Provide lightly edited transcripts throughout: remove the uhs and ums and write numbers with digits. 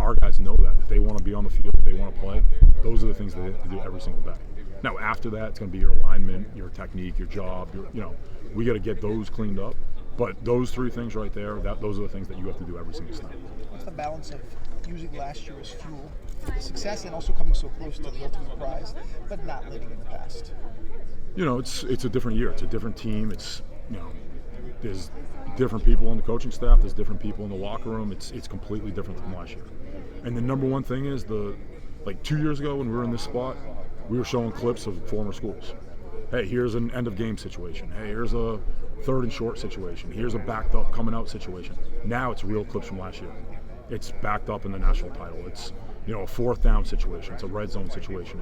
our guys know that if they want to be on the field, if they want to play, those are the things they have to do every single day. Now, after that, it's going to be your alignment, your technique, your job. We got to get those cleaned up. But those three things right there, those are the things that you have to do every single snap. What's the balance of using last year as fuel for the success and also coming so close to the ultimate prize, but not living in the past? It's a different year. It's a different team. There's different people on the coaching staff. There's different people in the locker room. It's completely different from last year. And the number one thing is 2 years ago when we were in this spot, we were showing clips of former schools. Hey, here's an end of game situation. Hey, here's a third and short situation. Here's a backed up coming out situation. Now it's real clips from last year. It's backed up in the national title. It's a fourth down situation. It's a red zone situation.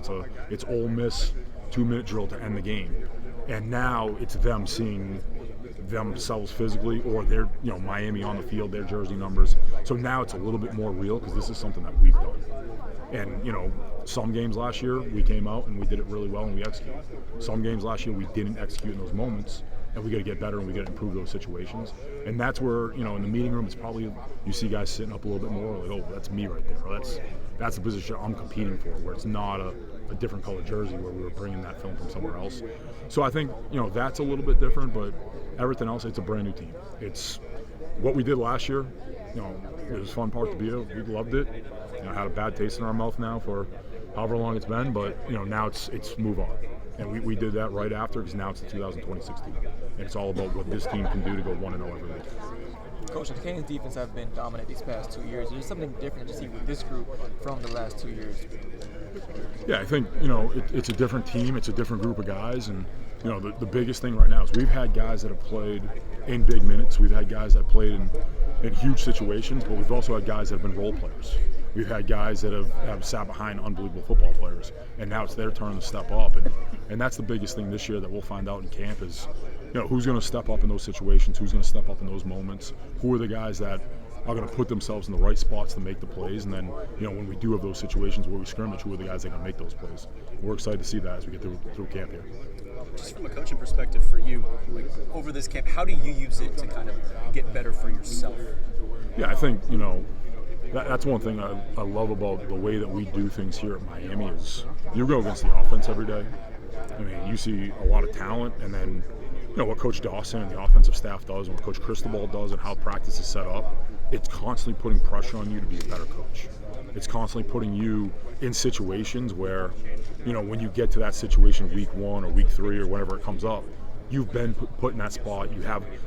It's Ole Miss 2-minute drill to end the game. And now it's them seeing themselves physically, or they're Miami on the field, their jersey numbers. So now it's a little bit more real because this is something that we've done. And some games last year we came out and we did it really well and we executed. Some games last year we didn't execute in those moments, and we got to get better and we got to improve those situations. And that's where in the meeting room it's probably you see guys sitting up a little bit more like, oh, that's me right there. Or that's the position I'm competing for, where it's not a different color jersey where we were bringing that film from somewhere else. So I think that's a little bit different, but everything else, it's a brand new team. It's what we did last year. It was a fun part to be here. We loved it. I had a bad taste in our mouth now for however long it's been, but now it's move on. And we did that right after, because now it's the 2020-16. And it's all about what this team can do to go 1-0 every week. Coach, the Canes defense have been dominant these past 2 years. Is there something different to see with this group from the last 2 years? Yeah, I think it's a different team. It's a different group of guys, and the biggest thing right now is we've had guys that have played in big minutes. We've had guys that played in huge situations, but we've also had guys that have been role players. We've had guys that have sat behind unbelievable football players, and now it's their turn to step up. And that's the biggest thing this year that we'll find out in camp is, who's going to step up in those situations, who's going to step up in those moments, who are the guys that are going to put themselves in the right spots to make the plays, and then, when we do have those situations where we scrimmage, who are the guys that are going to make those plays. We're excited to see that as we get through camp here. Just from a coaching perspective for you, over this camp, how do you use it to kind of get better for yourself? Yeah, I think, that's one thing I love about the way that we do things here at Miami is you go against the offense every day. I mean, you see a lot of talent, and then what Coach Dawson and the offensive staff does, and what Coach Cristobal does, and how practice is set up. It's constantly putting pressure on you to be a better coach. It's constantly putting you in situations where, when you get to that situation week 1 or week 3 or whenever it comes up, you've been put in that spot.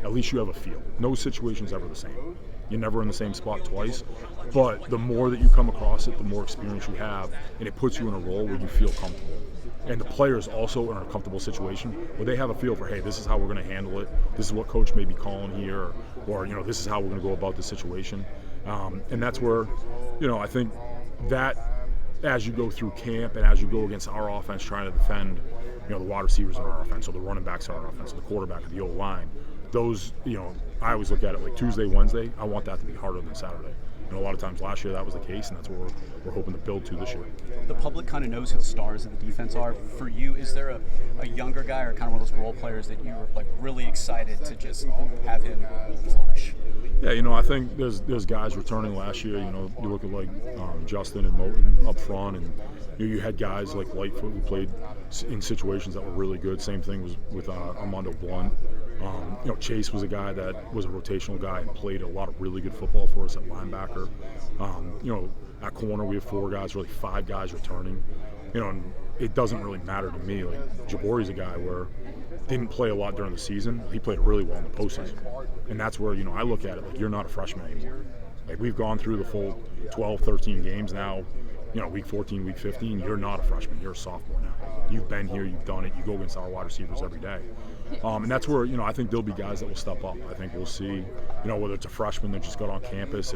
At least you have a feel. No situation's ever the same. You're never in the same spot twice, but the more that you come across it, the more experience you have, and it puts you in a role where you feel comfortable. And the players also are in a comfortable situation where they have a feel for, hey, this is how we're going to handle it. This is what coach may be calling here, or this is how we're going to go about this situation. And that's where, I think that as you go through camp and as you go against our offense trying to defend, the wide receivers in our offense, or the running backs in our offense, or the quarterback of the O-line, those, I always look at it like Tuesday, Wednesday, I want that to be harder than Saturday. And a lot of times last year that was the case, and that's what we're hoping to build to this year. The public kind of knows who the stars of the defense are. For you, is there a younger guy or kind of one of those role players that you were really excited to just have him flourish? Yeah, I think there's guys returning last year. You look at Justin and Moten up front, and you had guys like Lightfoot who played in situations that were really good. Same thing was with Armando Blunt. Chase was a guy that was a rotational guy and played a lot of really good football for us at linebacker. At corner we have 4 guys, really 5 guys returning. And it doesn't really matter to me. Jabori's a guy where didn't play a lot during the season. He played really well in the postseason. And that's where, I look at it you're not a freshman anymore. We've gone through the full 12, 13 games now. Week 14, week 15, you're not a freshman. You're a sophomore now. You've been here, you've done it. You go against our wide receivers every day. And that's where, I think there'll be guys that will step up. I think we'll see, whether it's a freshman that just got on campus,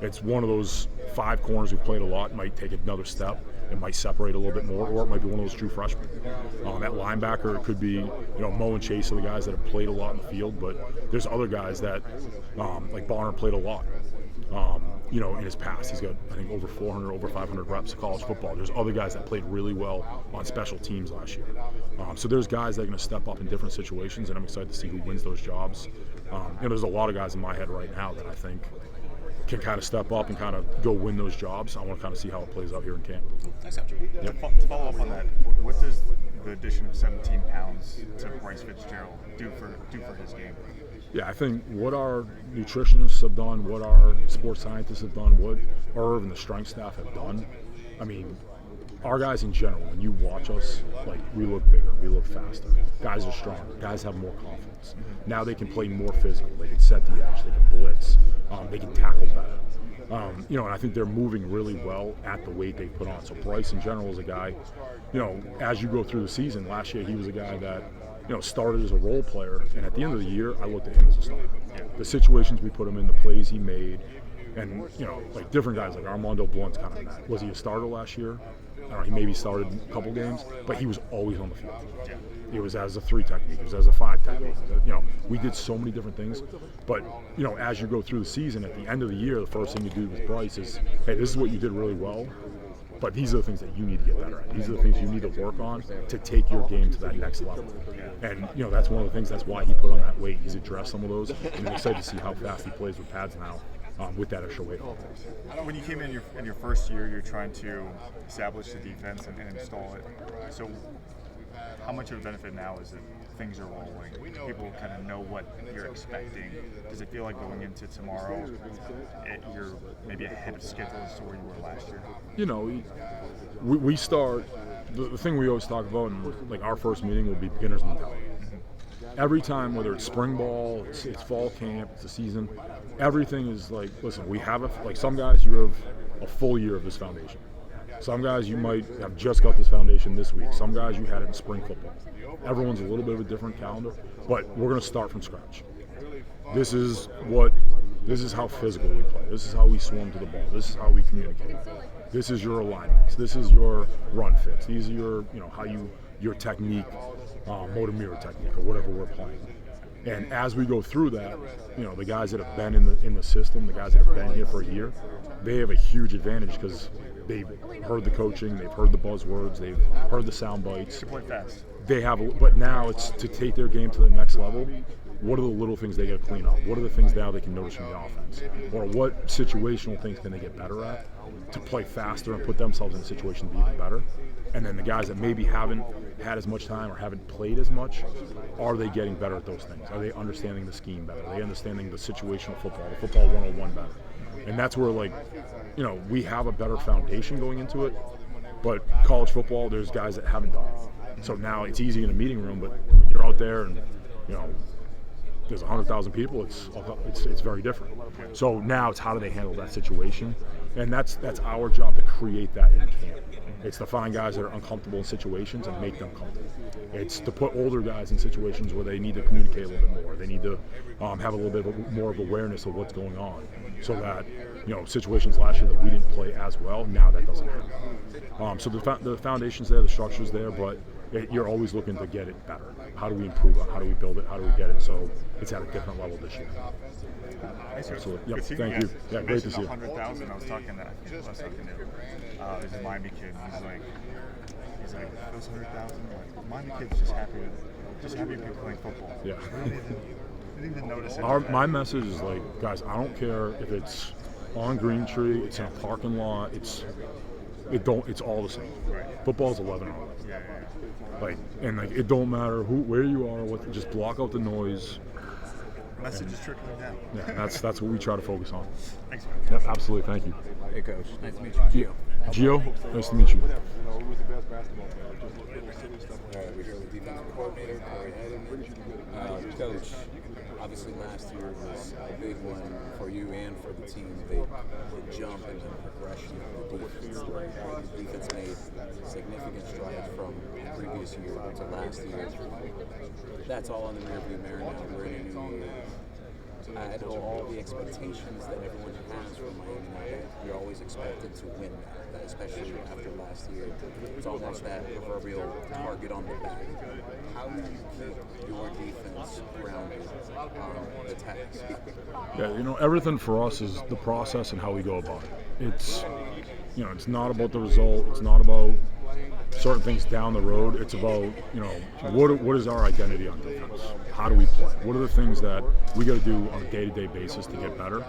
it's one of those 5 corners who've played a lot, might take another step. It might separate a little bit more, or it might be one of those true freshmen. At linebacker, it could be, Mo and Chase are the guys that have played a lot in the field, but there's other guys that, like Bonner played a lot. In his past, he's got, I think, over 400, over 500 reps of college football. There's other guys that played really well on special teams last year. So there's guys that are going to step up in different situations, and I'm excited to see who wins those jobs. There's a lot of guys in my head right now that I think can kind of step up and kind of go win those jobs. I want to kind of see how it plays out here in camp. Thanks, Coach. To follow up on that, what does the addition of 17 pounds to Bryce Fitzgerald do for his game? Yeah, I think what our nutritionists have done, what our sports scientists have done, what Irv and the strength staff have done, I mean, our guys in general, when you watch us, like, we look bigger, we look faster. Guys are stronger, guys have more confidence. Now they can play more physical, they can set the edge, they can blitz, they can tackle better. And I think they're moving really well at the weight they put on. So Bryce in general is a guy, as you go through the season, last year he was a guy that, started as a role player, and at the end of the year, I looked at him as a starter. The situations we put him in, the plays he made, and, like different guys, like Armando Blunt's kind of that. Was he a starter last year? I don't know, he maybe started a couple games, but he was always on the field. It was as a 3 technique, it was as a 5 technique. We did so many different things, but, as you go through the season, at the end of the year, the first thing you do with Bryce is, hey, this is what you did really well, but these are the things that you need to get better at. These are the things you need to work on to take your game to that next level. And, that's one of the things, that's why he put on that weight. He's addressed some of those, and I'm excited to see how fast he plays with pads now. With that extra weight. When you came in your first year, you're trying to establish the defense and install it. So how much of a benefit now is that things are rolling? People kind of know what you're expecting. Does it feel like going into tomorrow, you're maybe ahead of schedule as to where you were last year? We start, the thing we always talk about, and like our first meeting will be beginner's mentality. Every time, whether it's spring ball, it's fall camp, it's a season, everything is like, listen, we have some guys, you have a full year of this foundation. Some guys, you might have just got this foundation this week. Some guys, you had it in spring football. Everyone's a little bit of a different calendar, but we're going to start from scratch. This is how physical we play. This is how we swim to the ball. This is how we communicate. This is your alignments. This is your run fits. These are your technique, motor mirror technique, or whatever we're playing. And as we go through that, the guys that have been in the system, the guys that have been here for a year, they have a huge advantage because they've heard the coaching, they've heard the buzzwords, they've heard the sound bites. To play fast. But now it's to take their game to the next level. What are the little things they got to clean up? What are the things now they can notice from the offense? Or what situational things can they get better at to play faster and put themselves in a situation to be even better? And then the guys that maybe haven't had as much time or haven't played as much, are they getting better at those things? Are they understanding the scheme better? Are they understanding the situational football, the football 101 better? And that's where, we have a better foundation going into it, but college football, there's guys that haven't done it. So now it's easy in a meeting room, but when you're out there and, there's 100,000 people, it's very different. So now it's how do they handle that situation? And that's our job, to create that in camp. It's to find guys that are uncomfortable in situations and make them comfortable. It's to put older guys in situations where they need to communicate a little bit more. They need to have a little bit more of awareness of what's going on, so that situations last year that we didn't play as well, now that doesn't happen. So the foundation's there, the structure's there, but you're always looking to get it better. How do we improve it? How do we build it? How do we get it so it's at a different level this year? Absolutely. Yep. Thank you. Yeah, great to see you. 100,000. I was talking to there's a Miami kid. He's like those 100,000. Miami kid's just happy to be playing football. Yeah. Didn't even notice it. My message is guys, I don't care if it's on Green Tree, it's in a parking lot, it's all the same. Right. Football's 11 on 11. Yeah. It don't matter where you are, just block out the noise. Message is trickling down. Yeah, that's what we try to focus on. Thanks, man. Yep, absolutely. Thank you. Hey, Coach. Nice to meet you. Gio, nice to meet you. We're here with defensive coordinator Corey Hetherman. Coach, obviously last year was a big one for you and for the team. The jump and the progression of the defense. The defense made significant strides from the previous year to last year. That's all in the rearview mirror now. We're in a new year. I know all the expectations that everyone has from Miami now. You're always expected to win that, especially after last year. It's almost that proverbial target on the back. How do you keep your defense grounded on the task? Yeah, everything for us is the process and how we go about it. It's not about the result. It's not about certain things down the road. It's about, what is our identity on defense? How do we play? What are the things that we got to do on a day-to-day basis to get better?